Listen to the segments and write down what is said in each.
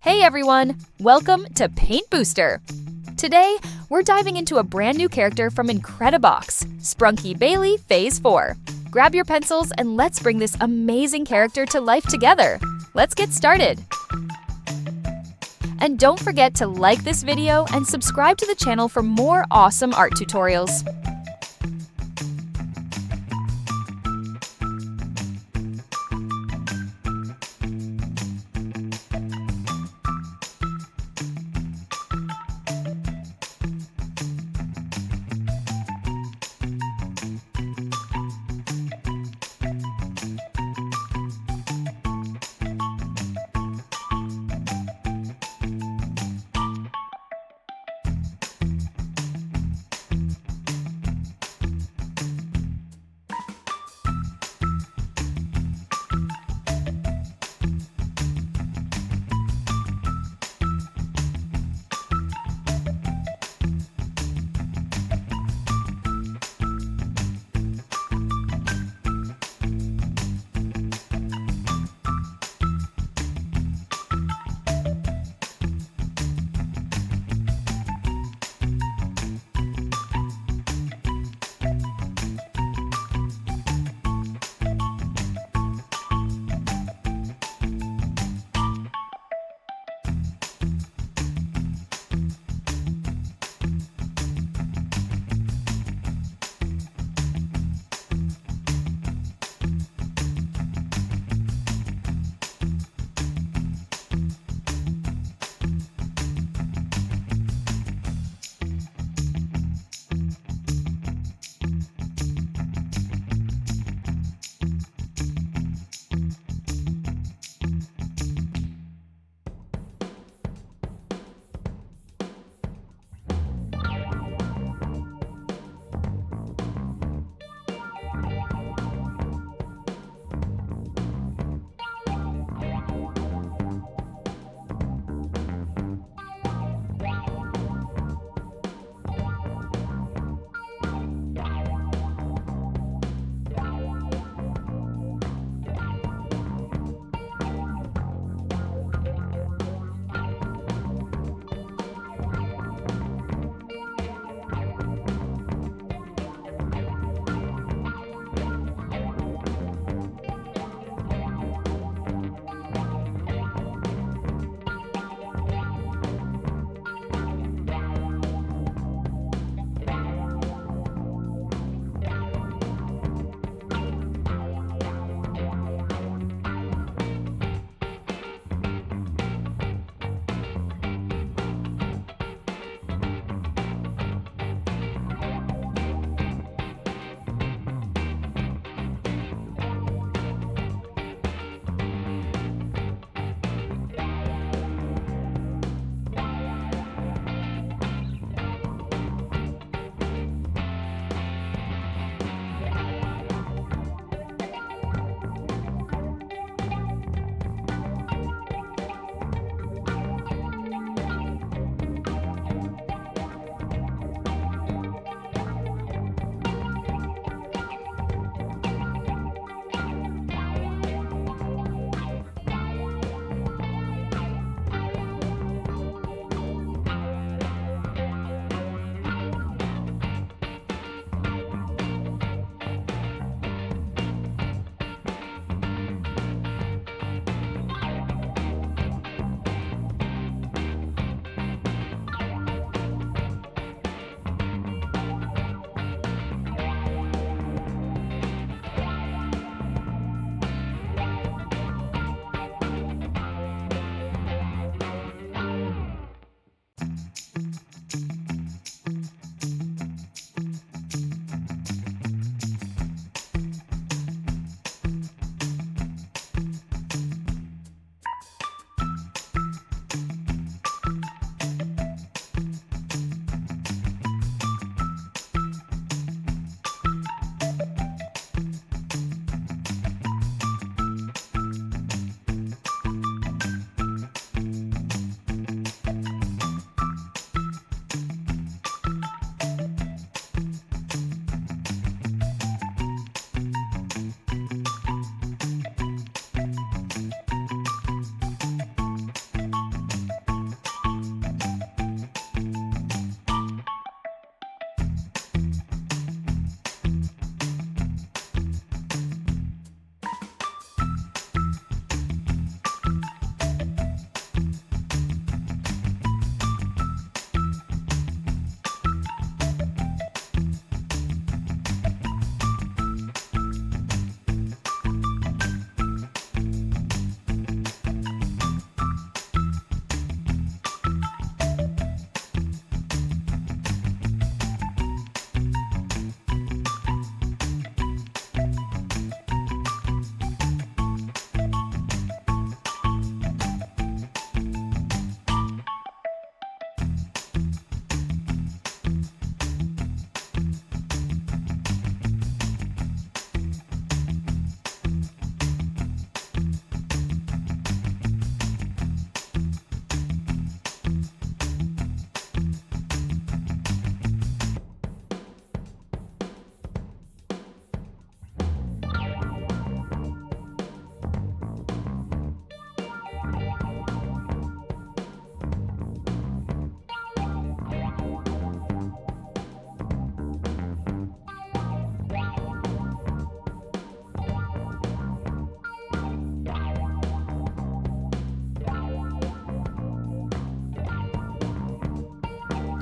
Hey everyone! Welcome to Paint Booster! Today, we're diving into a brand new character from Incredibox, Sprunki Bailey Phase 4. Grab your pencils and let's bring this amazing character to life together. Let's get started! And don't forget to like this video and subscribe to the channel for more awesome art tutorials.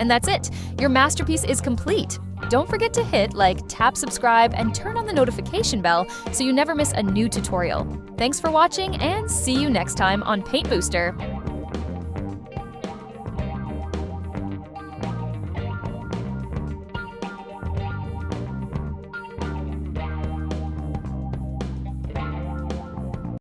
And that's it! Your masterpiece is complete! Don't forget to hit like, tap subscribe, and turn on the notification bell so you never miss a new tutorial. Thanks for watching, and see you next time on Paint Booster!